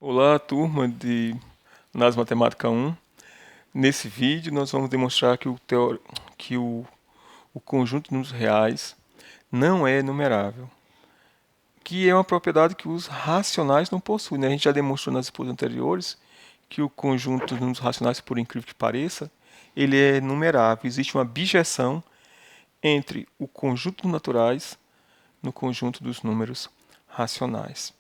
Olá, turma de Análise Matemática 1. Nesse vídeo, nós vamos demonstrar que o conjunto de números reais não é numerável, que é uma propriedade que os racionais não possuem, né? A gente já demonstrou nas exposições anteriores que o conjunto de números racionais, por incrível que pareça, ele é numerável. Existe uma bijeção entre o conjunto dos naturais no conjunto dos números racionais.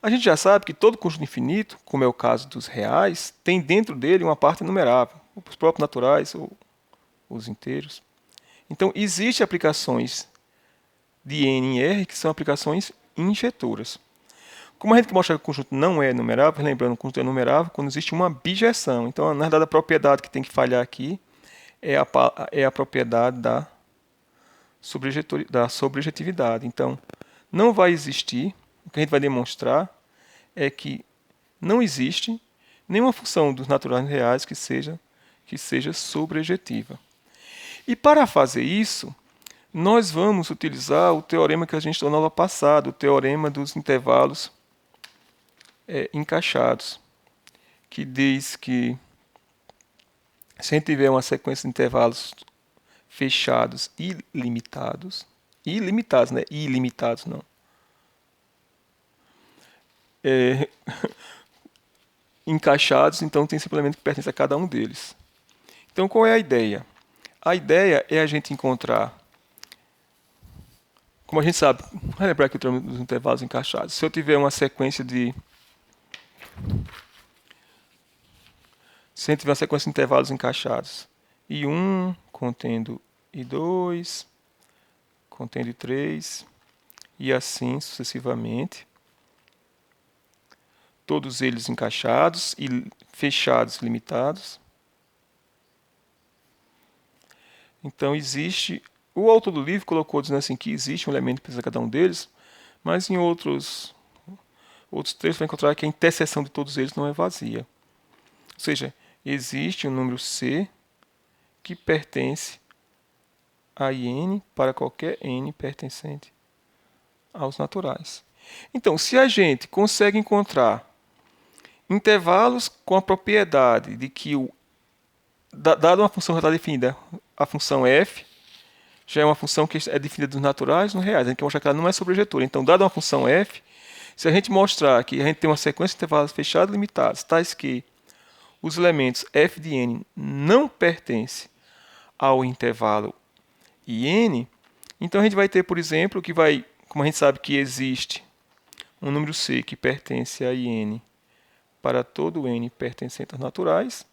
A gente já sabe que todo conjunto infinito, como é o caso dos reais, tem dentro dele uma parte numerável, os próprios naturais ou os inteiros. Então, existem aplicações de n em R que são aplicações injetoras. Como a gente mostra que o conjunto não é numerável, lembrando que o conjunto é numerável quando existe uma bijeção. Então, na verdade, a propriedade que tem que falhar aqui é a propriedade da sobrejetividade. Então, não vai existir, o que a gente vai demonstrar é que não existe nenhuma função dos naturais reais que seja sobrejetiva. E para fazer isso, nós vamos utilizar o teorema que a gente estudou na aula passada, o teorema dos intervalos encaixados, que diz que se a gente tiver uma sequência de intervalos fechados e ilimitados, né? Ilimitados não. Encaixados, então tem sempre elemento que pertence a cada um deles. Então, qual é a ideia? A ideia é a gente encontrar, como a gente sabe, vamos lembrar aqui o termo dos intervalos encaixados. Se eu tiver uma sequência de intervalos encaixados, I1 contendo I2, contendo I3, e assim sucessivamente, todos eles encaixados e fechados, limitados. Então existe, o autor do livro colocou dizendo assim que existe um elemento que precisa de cada um deles, mas em outros trechos vai encontrar que a interseção de todos eles não é vazia. Ou seja, existe um número C que pertence a n para qualquer n pertencente aos naturais. Então, se a gente consegue encontrar intervalos com a propriedade de que, dada uma função já está definida, a função f já é uma função que é definida dos naturais nos reais. A gente quer mostrar que ela não é sobrejetora. Então, dada uma função f, se a gente mostrar que a gente tem uma sequência de intervalos fechados e limitados, tais que os elementos f de n não pertencem ao intervalo in, então a gente vai ter, por exemplo, como a gente sabe que existe um número c que pertence a in para todo n pertencente aos naturais,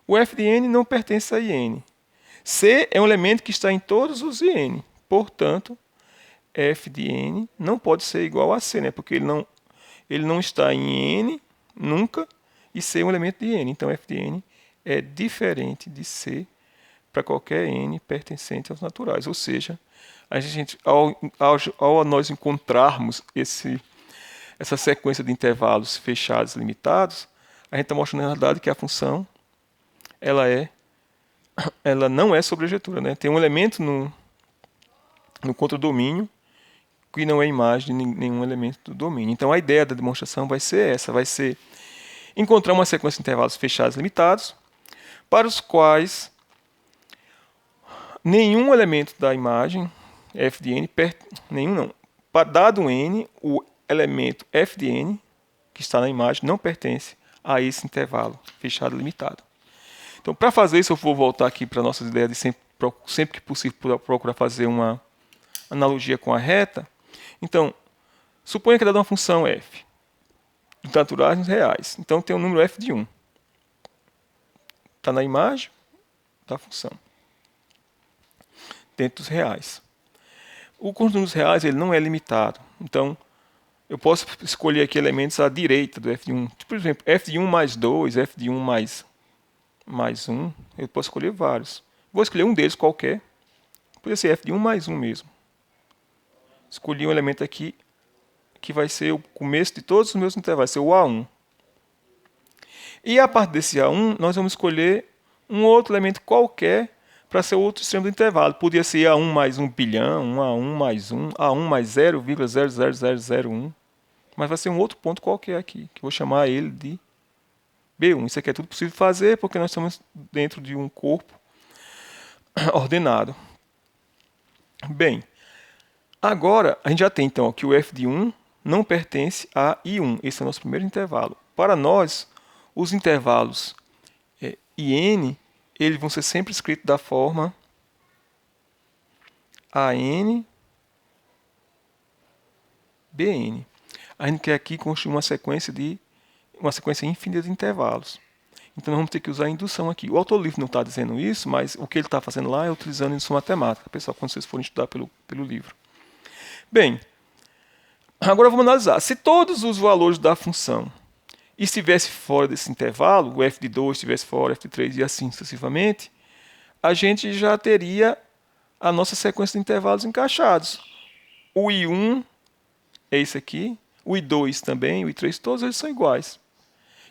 o f de n não pertence a in. C é um elemento que está em todos os in, portanto, f de n não pode ser igual a c, né? Porque ele não está em n nunca, e C é um elemento de n. Então, f de n é diferente de C para qualquer n pertencente aos naturais. Ou seja, ao nós encontrarmos essa sequência de intervalos fechados e limitados, a gente está mostrando na verdade que a função ela não é sobrejetora, né? Tem um elemento no contradomínio que não é imagem de nenhum elemento do domínio. Então, a ideia da demonstração vai ser essa, vai ser encontrar uma sequência de intervalos fechados e limitados, para os quais nenhum elemento da imagem f de n, nenhum não, dado n, o elemento f de n, que está na imagem, não pertence a esse intervalo fechado e limitado. Então, para fazer isso, eu vou voltar aqui para a nossa ideia de sempre que possível procurar fazer uma analogia com a reta. Então, suponha que é dada uma função f, de naturais nos reais. Então, tem um número f de 1. Está na imagem da função, dentro dos reais. O conjunto dos reais ele não é limitado. Então, eu posso escolher aqui elementos à direita do f de 1. Por exemplo, f de 1 mais 2, f de 1 mais 1. Eu posso escolher vários. Vou escolher um deles qualquer. Poderia ser f de 1 mais 1 mesmo. Escolhi um elemento aqui que vai ser o começo de todos os meus intervalos, vai ser o A1. E a partir desse A1, nós vamos escolher um outro elemento qualquer para ser o outro extremo do intervalo. Podia ser A1 mais 1 bilhão, A1 mais 1, A1 mais 0,00001. Mas vai ser um outro ponto qualquer aqui, que eu vou chamar ele de B1. Isso aqui é tudo possível fazer porque nós estamos dentro de um corpo ordenado. Bem, agora a gente já tem então que o f de 1 não pertence a I1. Esse é o nosso primeiro intervalo. Para nós, os intervalos IN, eles vão ser sempre escritos da forma AN, BN. A gente quer aqui construir uma sequência infinita de intervalos. Então nós vamos ter que usar a indução aqui. O autor do livro não está dizendo isso, mas o que ele está fazendo lá é utilizando a indução matemática, pessoal, quando vocês forem estudar pelo livro. Bem, agora vamos analisar. Se todos os valores da função estivessem fora desse intervalo, o f de 2 estivesse fora, f de 3 e assim sucessivamente, a gente já teria a nossa sequência de intervalos encaixados. O I1 é isso aqui, o I2 também, o I3, todos eles são iguais.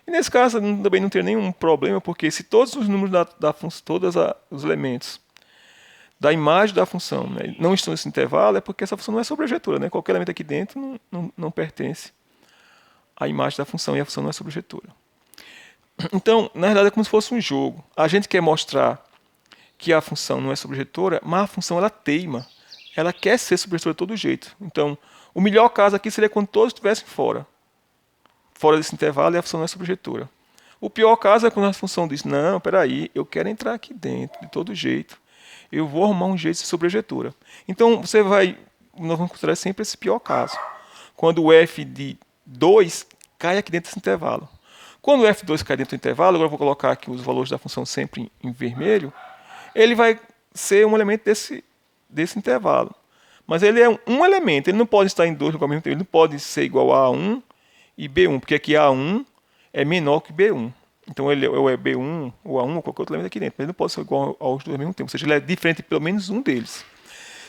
E nesse caso também não tem nenhum problema, porque se todos os números da função, todos os elementos da imagem da função, né, não estão nesse intervalo, é porque essa função não é sobrejetura. Né? Qualquer elemento aqui dentro não pertence à imagem da função e a função não é sobrejetura. Então, na verdade, é como se fosse um jogo. A gente quer mostrar que a função não é sobrejetora, mas a função ela teima. Ela quer ser sobrejetora de todo jeito. Então, o melhor caso aqui seria quando todos estivessem fora desse intervalo e a função não é sobrejetora. O pior caso é quando a função diz, não, peraí, eu quero entrar aqui dentro, de todo jeito. Eu vou arrumar um jeito de ser sobrejetora. Então, nós vamos considerar sempre esse pior caso. Quando o f de 2 cai aqui dentro desse intervalo. Quando o f2 cai dentro do intervalo, agora eu vou colocar aqui os valores da função sempre em vermelho, ele vai ser um elemento desse intervalo. Mas ele é um elemento, ele não pode estar em dois ao mesmo tempo, ele não pode ser igual a A1 e B1, porque aqui A1 é menor que B1. Então ele ou é B1 ou A1 ou qualquer outro elemento aqui dentro, mas ele não pode ser igual aos dois ao mesmo tempo, ou seja, ele é diferente de pelo menos um deles.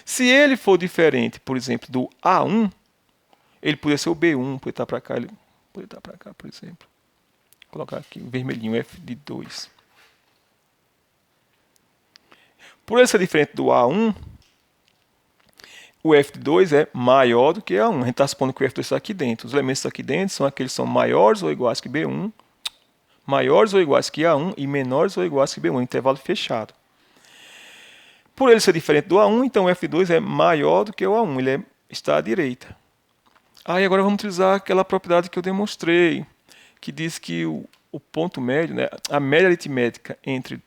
Se ele for diferente, por exemplo, do A1, ele poderia ser o B1, poderia estar para cá, ele poderia estar para cá, por exemplo. Vou colocar aqui o vermelhinho, F de 2. Por ele ser diferente do A1, o f de 2 é maior do que A1. A gente está supondo que o f de 2 está aqui dentro. Os elementos aqui dentro são aqueles que são maiores ou iguais que B1, maiores ou iguais que A1 e menores ou iguais que B1, intervalo fechado. Por ele ser diferente do A1, então o f de 2 é maior do que o A1, ele está à direita. Aí agora vamos utilizar aquela propriedade que eu demonstrei, que diz que o ponto médio, né, a média aritmética entre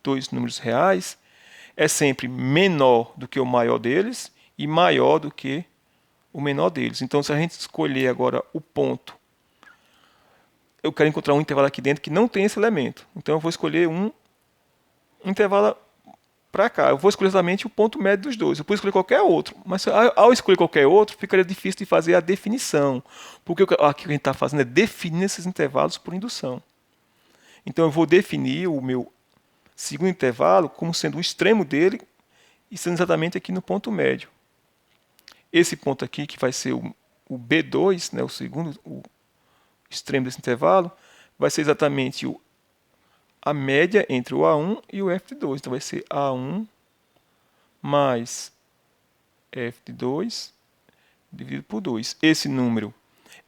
dois números reais, é sempre menor do que o maior deles e maior do que o menor deles. Então, se a gente escolher agora o ponto, eu quero encontrar um intervalo aqui dentro que não tem esse elemento. Então, eu vou escolher um intervalo para cá. Eu vou escolher exatamente o ponto médio dos dois. Eu posso escolher qualquer outro, mas ao escolher qualquer outro, ficaria difícil de fazer a definição. Porque aqui o que a gente está fazendo é definir esses intervalos por indução. Então, eu vou definir o meu segundo intervalo como sendo o extremo dele e sendo exatamente aqui no ponto médio. Esse ponto aqui, que vai ser o B2, né, o segundo, o extremo desse intervalo, vai ser exatamente a média entre o A1 e o F de 2. Então vai ser A1 mais F de 2 dividido por 2. Esse número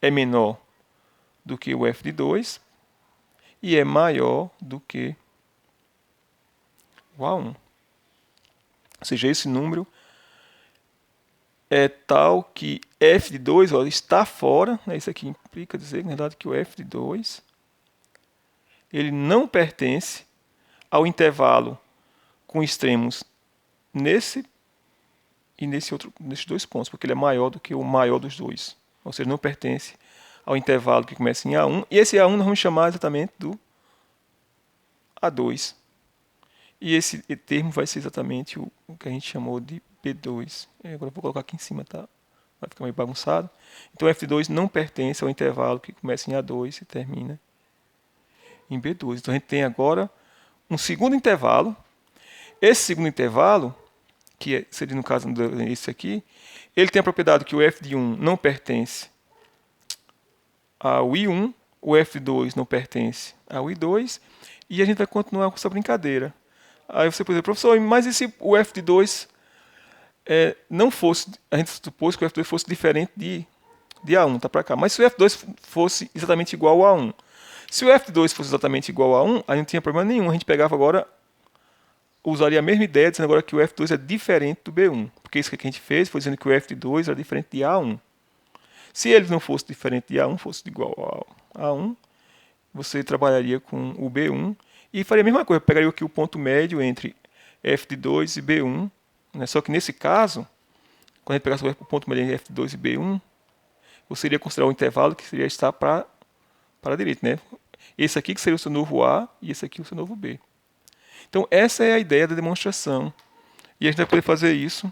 é menor do que o F de 2 e é maior do que o A1. Ou seja, esse número é tal que f de 2 está fora, né? Isso aqui implica dizer, na verdade, que o f de 2 ele não pertence ao intervalo com extremos nesse e nesses dois pontos, porque ele é maior do que o maior dos dois. Ou seja, não pertence ao intervalo que começa em A1, e esse A1 nós vamos chamar exatamente do A2. E esse termo vai ser exatamente o que a gente chamou de B2. Agora eu vou colocar aqui em cima, tá? Vai ficar meio bagunçado. Então, F2 não pertence ao intervalo que começa em A2 e termina em B2. Então, a gente tem agora um segundo intervalo. Esse segundo intervalo, que seria no caso esse aqui, ele tem a propriedade que o F de 1 não pertence ao I1, o F2 não pertence ao I2, e a gente vai continuar com essa brincadeira. Aí você pode dizer, professor, mas e se o f de 2 não fosse, a gente supôs que o f de 2 fosse diferente de de A1, tá para cá. Mas se o F2 fosse exatamente igual a 1, se o F2 fosse exatamente igual a 1, aí não tinha problema nenhum. A gente pegava agora, usaria a mesma ideia, dizendo agora que o F2 é diferente do B1. Porque isso que a gente fez foi dizendo que o F2 era diferente de A1. Se ele não fosse diferente de A1, fosse igual a A1, você trabalharia com o B1 e faria a mesma coisa. Pegaria aqui o ponto médio entre F de 2 e B1. Né? Só que nesse caso, quando a gente pegasse o ponto médio entre F2 e B1, você iria considerar o intervalo que seria estar para a direita. Né? Esse aqui que seria o seu novo A e esse aqui o seu novo B. Então essa é a ideia da demonstração. E a gente vai poder fazer isso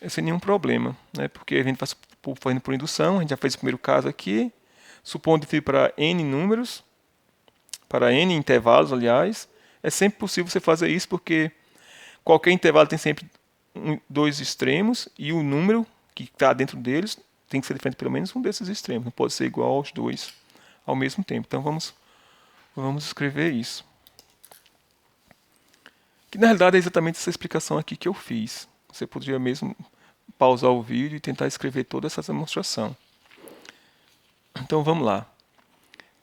sem nenhum problema. Né? Porque a gente faz fazendo por indução, a gente já fez o primeiro caso aqui, supondo que para N números, para N intervalos, aliás, é sempre possível você fazer isso, porque qualquer intervalo tem sempre dois extremos, e o número que está dentro deles tem que ser diferente pelo menos um desses extremos, não pode ser igual aos dois ao mesmo tempo. Então vamos escrever isso. Que na realidade é exatamente essa explicação aqui que eu fiz. Você poderia mesmo pausar o vídeo e tentar escrever toda essa demonstração. Então vamos lá.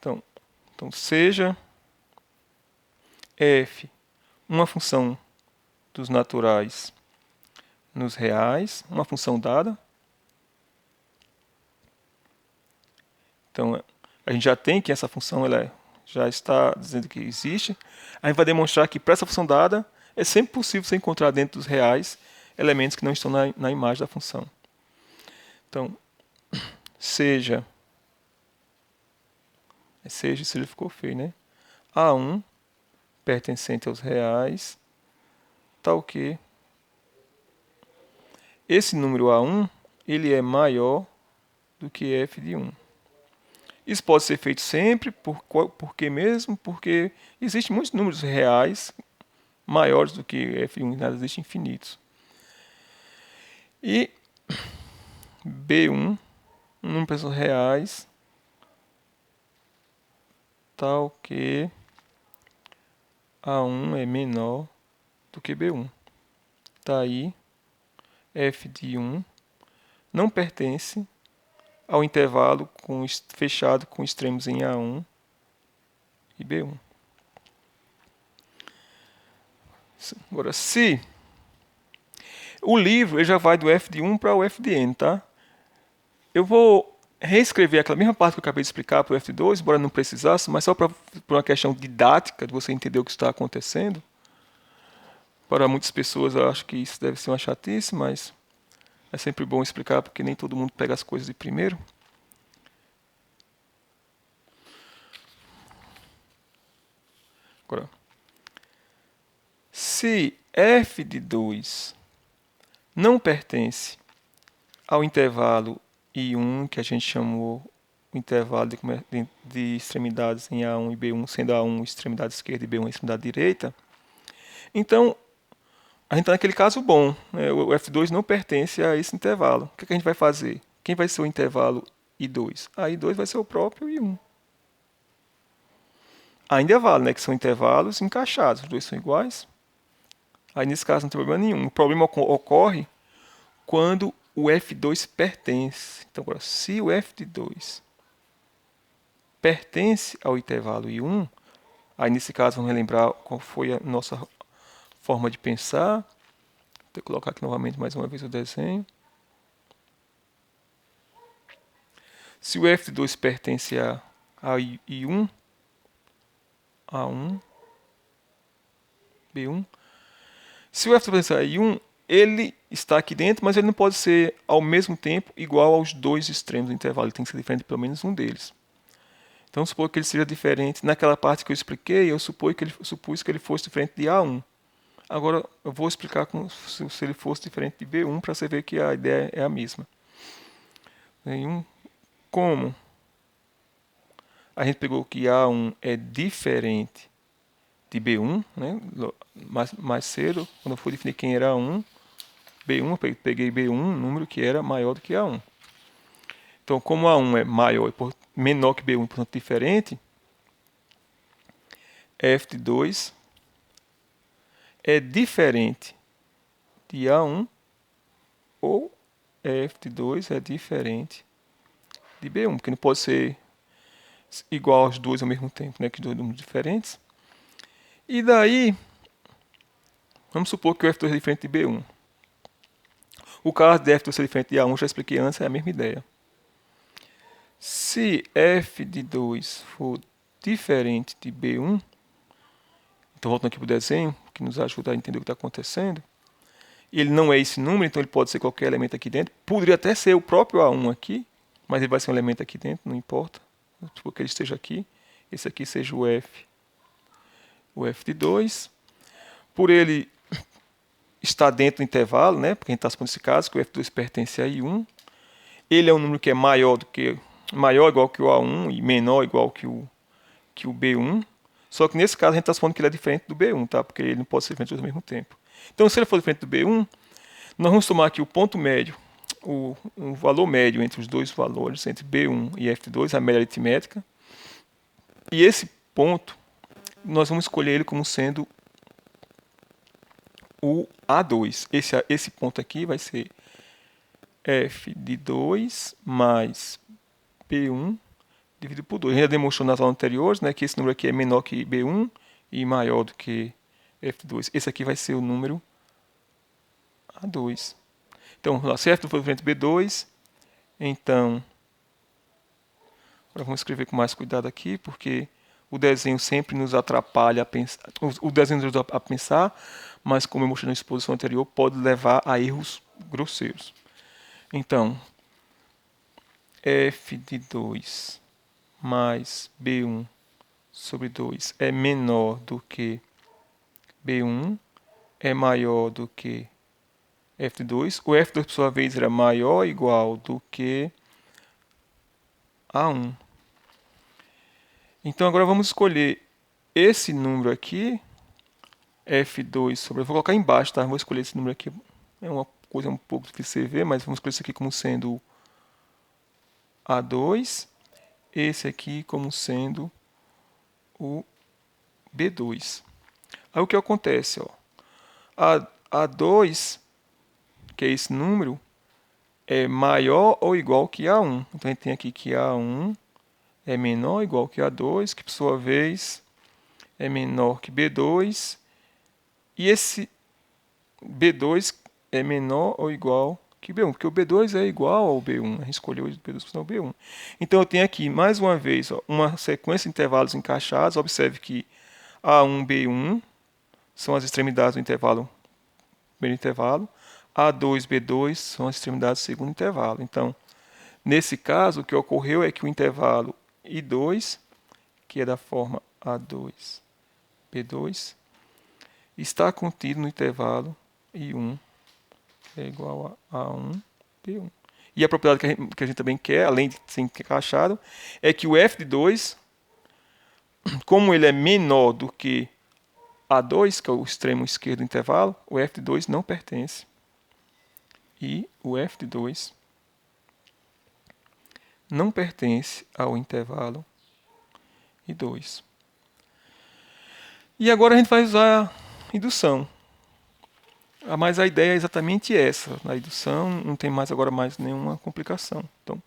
Então seja f uma função dos naturais nos reais, uma função dada. Então a gente já tem que essa função ela já está dizendo que existe. A gente vai demonstrar que para essa função dada é sempre possível você encontrar dentro dos reais elementos que não estão na imagem da função. Então, seja ficou feio, né? A1 pertencente aos reais, tal que esse número A1 ele é maior do que f de 1. Isso pode ser feito sempre, por que mesmo? Porque existem muitos números reais maiores do que f de 1, nada existe infinitos. E B1, um número de pessoas reais, tal que A1 é menor do que B1. Tá aí, f de 1 não pertence ao intervalo fechado com extremos em A1 e B1. Agora, se o livro ele já vai do f de 1 para o f de n, tá? Eu vou reescrever aquela mesma parte que eu acabei de explicar para o f de 2, embora não precisasse, mas só por uma questão didática, de você entender o que está acontecendo. Para muitas pessoas eu acho que isso deve ser uma chatice, mas é sempre bom explicar, porque nem todo mundo pega as coisas de primeiro. Agora, se f de 2 não pertence ao intervalo I1, que a gente chamou o intervalo de extremidades em A1 e B1, sendo A1 extremidade esquerda e B1 extremidade direita, então a gente está naquele caso bom. Né? O F2 não pertence a esse intervalo. O que a gente vai fazer? Quem vai ser o intervalo I2? A I2 vai ser o próprio I1. Ainda vale, né? Que são intervalos encaixados. Os dois são iguais. Aí nesse caso não tem problema nenhum. O problema ocorre quando o F2 pertence. Então agora, se o F de 2 pertence ao intervalo I1, aí nesse caso vamos relembrar qual foi a nossa forma de pensar. Vou colocar aqui novamente mais uma vez o desenho. Se o f de 2 pertence a I1, A1, B1. Se o f de 2 pertence a I1, ele está aqui dentro, mas ele não pode ser ao mesmo tempo igual aos dois extremos do intervalo. Ele tem que ser diferente de pelo menos um deles. Então, supor que ele seja diferente. Naquela parte que eu expliquei, eu supus que ele fosse diferente de A1. Agora, eu vou explicar se ele fosse diferente de B1 para você ver que a ideia é a mesma. Como a gente pegou que A1 é diferente de B1, né? mais cedo, quando eu fui definir quem era A1, B1, eu peguei B1, um número que era maior do que A1. Então, como A1 é maior e menor que B1, portanto diferente, f de 2 é diferente de A1 ou f de 2 é diferente de B1, porque não pode ser igual aos dois ao mesmo tempo, né, que dois números diferentes. E daí, vamos supor que o F2 é diferente de B1. O caso de F2 ser diferente de A1, já expliquei antes, é a mesma ideia. Se F de 2 for diferente de B1, então voltando aqui para o desenho, que nos ajuda a entender o que está acontecendo, ele não é esse número, então ele pode ser qualquer elemento aqui dentro. Poderia até ser o próprio A1 aqui, mas ele vai ser um elemento aqui dentro, não importa. Porque ele esteja aqui, esse aqui seja o F de 2. Por ele estar dentro do intervalo, né, porque a gente está supondo esse caso, que o F2 pertence a I1. Ele é um número que é maior igual que o A1 e menor igual que o B1. Só que nesse caso a gente está supondo que ele é diferente do B1, tá? Porque ele não pode ser diferente ao mesmo tempo. Então, se ele for diferente do B1, nós vamos tomar aqui o ponto médio, o valor médio entre os dois valores, entre B1 e F2, a média aritmética. E esse ponto, nós vamos escolher ele como sendo o A2. Esse ponto aqui vai ser F de 2 mais B1 dividido por 2. A gente já demonstrou nas aulas anteriores, né, que esse número aqui é menor que B1 e maior do que F2. Esse aqui vai ser o número A2. Então, se F2 for diferente de B2, então... Agora vamos escrever com mais cuidado aqui, porque o desenho sempre nos atrapalha a pensar. O desenho nos ajuda a pensar, mas como eu mostrei na exposição anterior, pode levar a erros grosseiros. Então, F de 2 mais B1 sobre 2 é menor do que B1, é maior do que F de 2. O F2, por sua vez, era maior ou igual do que A1. Então, agora vamos escolher esse número aqui, F2 sobre... Eu vou colocar embaixo, tá? Vou escolher esse número aqui. É uma coisa um pouco difícil de ver, mas vamos escolher isso aqui como sendo A2. Esse aqui como sendo o B2. Aí o que acontece? Ó? A2, que é esse número, é maior ou igual que A1. Então a gente tem aqui que A1 é menor ou igual que A2, que por sua vez é menor que B2. E esse B2 é menor ou igual que B1, porque o B2 é igual ao B1. A gente escolheu o B2 para o B1. Então eu tenho aqui, mais uma vez, ó, uma sequência de intervalos encaixados. Observe que A1, B1 são as extremidades do intervalo, primeiro intervalo. A2, B2 são as extremidades do segundo intervalo. Então, nesse caso, o que ocorreu é que o intervalo I2, que é da forma A2, B2, está contido no intervalo I1, que é igual a A1, B1. E a propriedade que a gente também quer, além de ser encaixado, é que o F de 2, como ele é menor do que A2, que é o extremo esquerdo do intervalo, o F de 2 não pertence. E o F de 2 não pertence ao intervalo I2. E agora a gente vai usar a indução. Mas a ideia é exatamente essa. Na indução não tem mais agora mais nenhuma complicação. Então,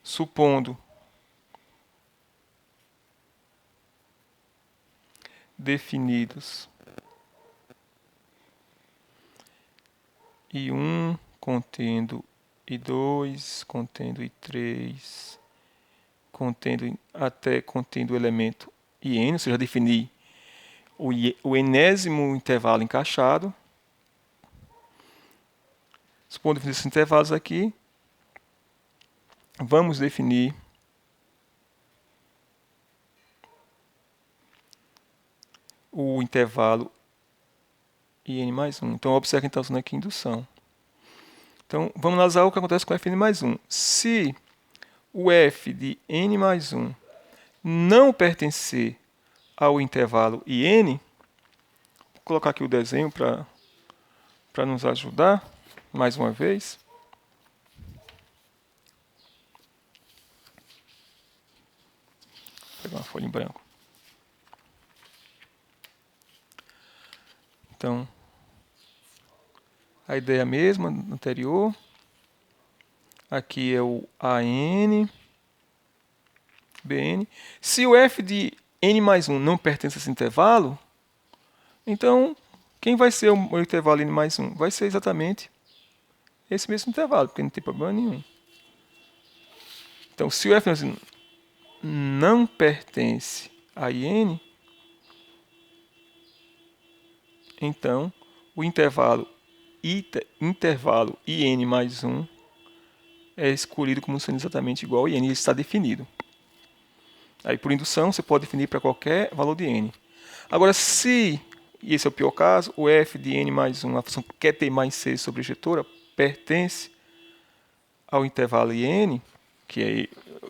supondo definidos I1 contendo I2, contendo I3, contendo o elemento IN, ou seja, definir o enésimo intervalo encaixado. Supondo definir esses intervalos aqui, vamos definir o intervalo IN mais 1. Então, observe que a gente está usando aqui indução. Então, vamos analisar o que acontece com Fn mais 1. Se o f de n mais 1 não pertencer ao intervalo IN, vou colocar aqui o desenho para nos ajudar, mais uma vez. Vou pegar uma folha em branco. Então, a ideia mesma anterior. Aqui é o AN, BN. Se o f de n mais 1 não pertence a esse intervalo, então quem vai ser o intervalo n mais 1? Vai ser exatamente esse mesmo intervalo, porque não tem problema nenhum. Então, se o f não pertence a n, então o intervalo in mais 1 é escolhido como sendo exatamente igual a n, ele está definido. Aí, por indução, você pode definir para qualquer valor de n. Agora, se, e esse é o pior caso, o f de n mais 1, a função QT mais c sobre a ejetora, pertence ao intervalo in, que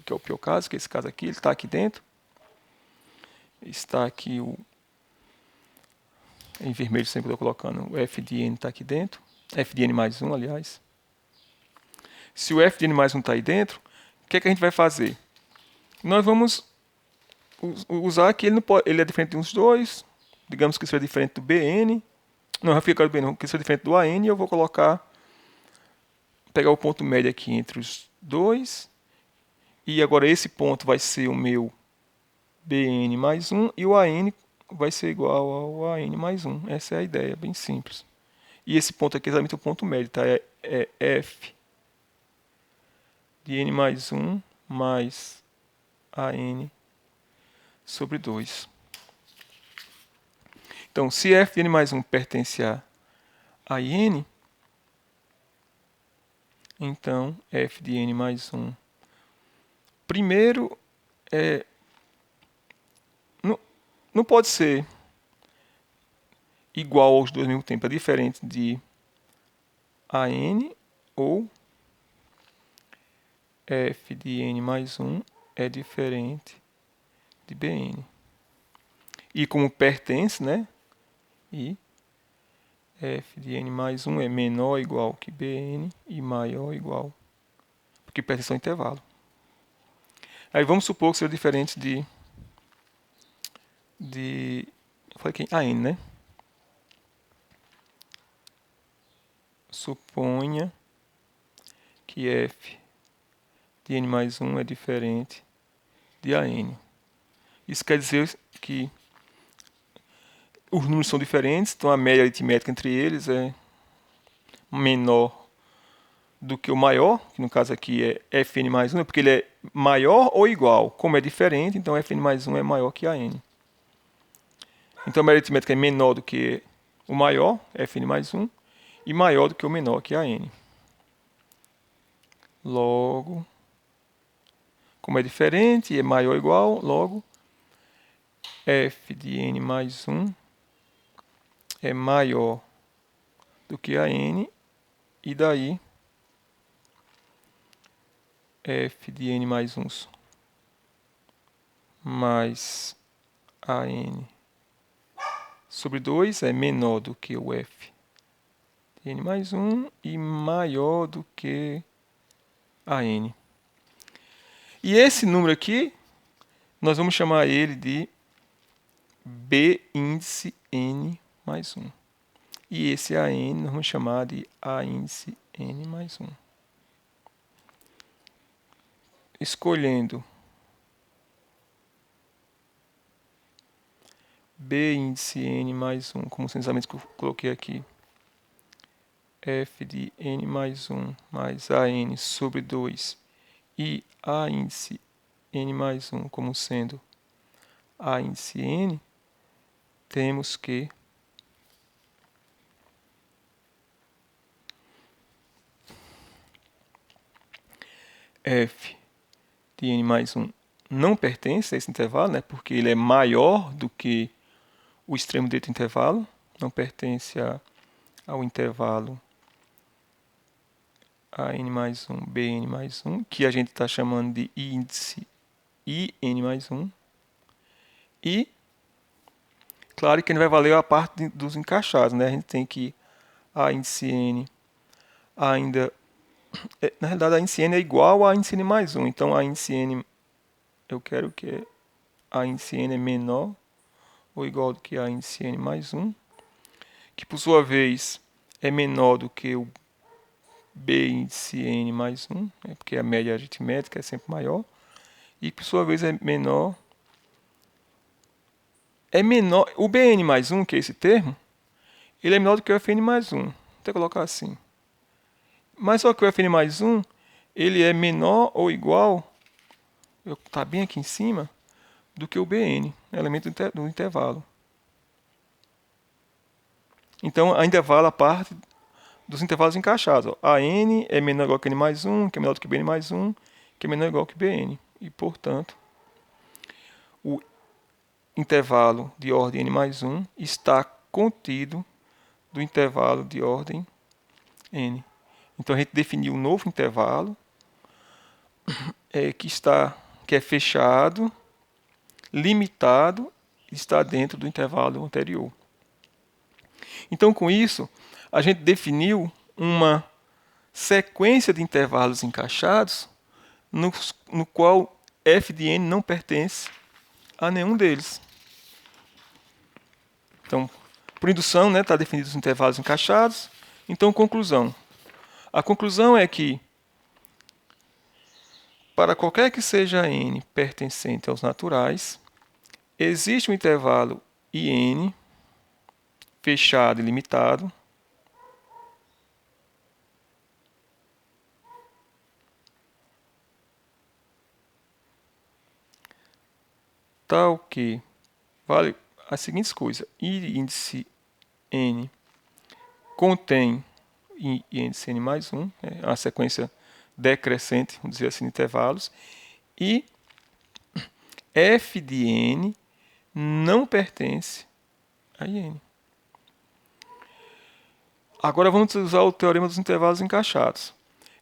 é o pior caso, que é esse caso aqui, ele está aqui dentro. Está aqui em vermelho, sempre estou colocando o f de n está aqui dentro. F de n mais 1, aliás. Se o f de n mais 1 está aí dentro, o que é que a gente vai fazer? Nós vamos usar que ele é diferente de uns dois. Digamos que isso é diferente do bn. Não, vai ficar do bn, não, que isso é diferente do an. E eu vou pegar o ponto médio aqui entre os dois. E agora esse ponto vai ser o meu bn mais 1. E o an vai ser igual ao an mais 1. Essa é a ideia, bem simples. E esse ponto aqui é exatamente o ponto médio, tá? É f de n mais 1 mais an sobre 2. Então, se f de n mais 1 pertence a n, então f de n mais 1. Primeiro, não pode ser igual aos dois ao mesmo tempo. É diferente de an ou f de n mais 1 é diferente de bn. E como pertence, né? E f de n mais 1 é menor ou igual que bn e maior ou igual, porque pertence ao intervalo. Aí vamos supor que seja diferente de eu falei que an, né? Suponha que f de n mais 1 é diferente de an. Isso quer dizer que os números são diferentes, então a média aritmética entre eles é menor do que o maior, que no caso aqui é fn mais 1, porque ele é maior ou igual. Como é diferente, então fn mais 1 é maior que a n. Então a média aritmética é menor do que o maior, fn mais 1, e maior do que o menor, que é a n. Logo, como é diferente, é maior ou igual, logo, f de n mais 1 é maior do que a n, e daí f de n mais 1 mais a n sobre 2 é menor do que o f de n mais 1 e maior do que a n. E esse número aqui, nós vamos chamar ele de b índice n mais 1. E esse an nós vamos chamar de a índice n mais 1. Escolhendo b índice n mais 1 como sendo exatamente que eu coloquei aqui, f de n mais 1 mais a n sobre 2 e a índice n mais 1 como sendo a índice n, temos que f de n mais 1 não pertence a esse intervalo, né, porque ele é maior do que o extremo desse intervalo, não pertence ao intervalo a n mais 1, bn mais 1, que a gente está chamando de índice in mais 1. E, claro que ele vai valer a parte dos encaixados, né? A gente tem que a índice n ainda... na realidade, a índice n é igual a índice n mais 1. Então, a índice n, eu quero que a índice n é menor ou igual do que a índice n mais 1, que, por sua vez, é menor do que o B índice n mais 1, porque a média aritmética é sempre maior, e por sua vez é menor. O Bn mais 1, que é esse termo, ele é menor do que o Fn mais 1. Vou até colocar assim. Mas só que o Fn mais 1, ele é menor ou igual, está bem aqui em cima, do que o Bn, elemento do intervalo. Então ainda vale a parte dos intervalos encaixados. A n é menor ou igual que n mais 1, que é menor do que Bn mais 1, que é menor ou igual que Bn. E, portanto, o intervalo de ordem n mais 1 está contido do intervalo de ordem n. Então a gente definiu um novo intervalo que é fechado, limitado, está dentro do intervalo anterior. Então, com isso, a gente definiu uma sequência de intervalos encaixados no qual f de n não pertence a nenhum deles. Então, por indução, está definidos os intervalos encaixados. Então, conclusão. A conclusão é que, para qualquer que seja n pertencente aos naturais, existe um intervalo IN fechado e limitado, tal que vale as seguintes coisas. I índice n contém I índice n mais 1, é uma sequência decrescente, vamos dizer assim, de intervalos, e f de n não pertence a IN. Agora vamos usar o teorema dos intervalos encaixados.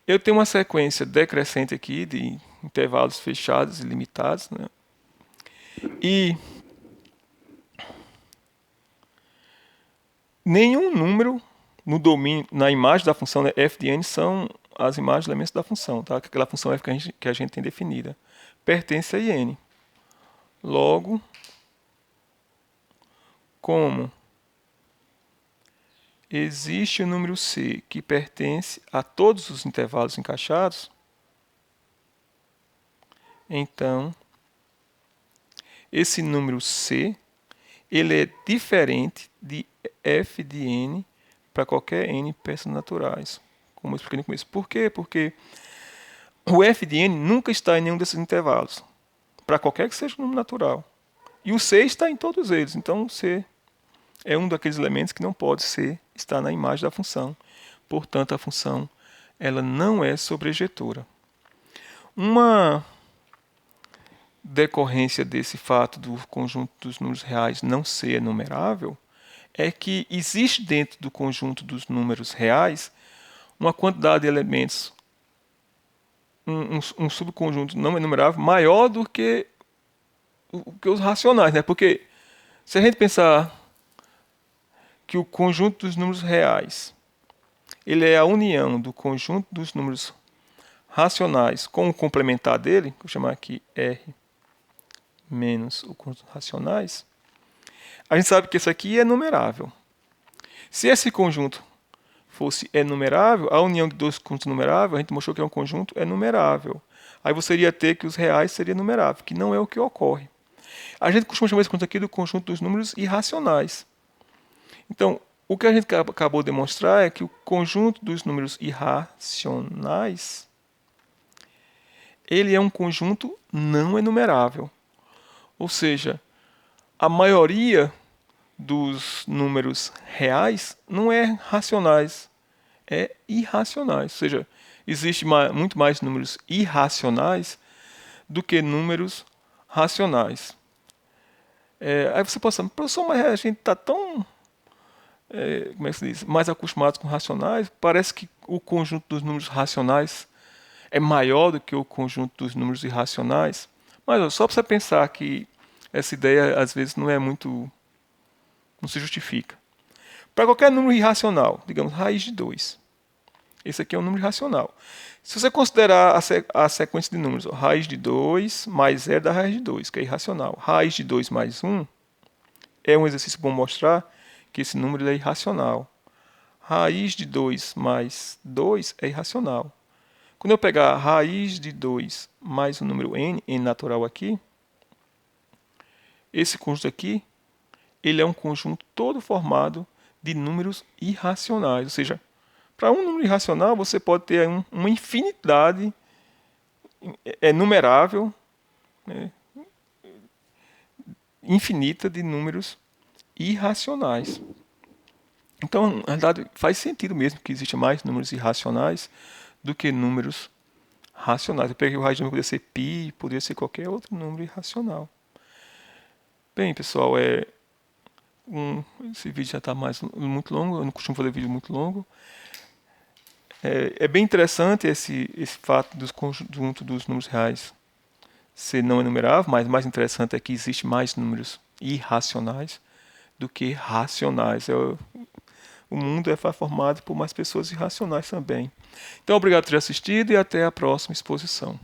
Eu tenho uma sequência decrescente aqui de intervalos fechados e limitados, né? E nenhum número no domínio, na imagem da função, né, f de n são as imagens de elementos da função, tá? Aquela função f que a gente tem definida, pertence a IN. Logo, como existe o número C que pertence a todos os intervalos encaixados, então esse número C ele é diferente de f de n para qualquer n peças naturais, como eu expliquei no começo. Por quê? Porque o f de n nunca está em nenhum desses intervalos, para qualquer que seja o número natural. E o C está em todos eles, então o C é um daqueles elementos que não pode estar na imagem da função. Portanto, a função ela não é sobrejetora. Uma decorrência desse fato do conjunto dos números reais não ser enumerável é que existe dentro do conjunto dos números reais uma quantidade de elementos, um subconjunto não enumerável maior do que os racionais, né? Porque se a gente pensar que o conjunto dos números reais ele é a união do conjunto dos números racionais com o complementar dele, vou chamar aqui R menos o conjunto racionais, a gente sabe que isso aqui é numerável. Se esse conjunto fosse enumerável, a união de dois conjuntos numeráveis, a gente mostrou que é um conjunto enumerável. Aí você iria ter que os reais seriam numeráveis, que não é o que ocorre. A gente costuma chamar esse conjunto aqui do conjunto dos números irracionais. Então, o que a gente acabou de demonstrar é que o conjunto dos números irracionais ele é um conjunto não enumerável. Ou seja, a maioria dos números reais não é racionais, é irracionais. Ou seja, existe muito mais números irracionais do que números racionais. Aí você pode pensar, professor, mas a gente está tão como é que se diz, mais acostumados com racionais, parece que o conjunto dos números racionais é maior do que o conjunto dos números irracionais. Mas só para você pensar que essa ideia às vezes não se justifica. Para qualquer número irracional, digamos raiz de 2, esse aqui é um número irracional. Se você considerar a sequência de números, raiz de 2 mais 0 da raiz de 2, que é irracional, raiz de 2 mais 1, é um exercício bom mostrar que esse número é irracional. raiz de 2 mais 2 é irracional. Quando eu pegar a raiz de 2 mais o número n, n natural aqui, esse conjunto aqui, ele é um conjunto todo formado de números irracionais. Ou seja, para um número irracional, você pode ter uma infinidade numerável, né, infinita de números irracionais. Então, na verdade, faz sentido mesmo que existam mais números irracionais do que números racionais. Eu peguei o raiz de número, poderia ser π, poderia ser qualquer outro número irracional. Bem, pessoal, esse vídeo já está muito longo, eu não costumo fazer vídeo muito longo. É bem interessante esse fato dos conjuntos dos números reais ser não enumerável, mas mais interessante é que existe mais números irracionais do que racionais. O mundo é formado por mais pessoas irracionais também. Então, obrigado por ter assistido e até a próxima exposição.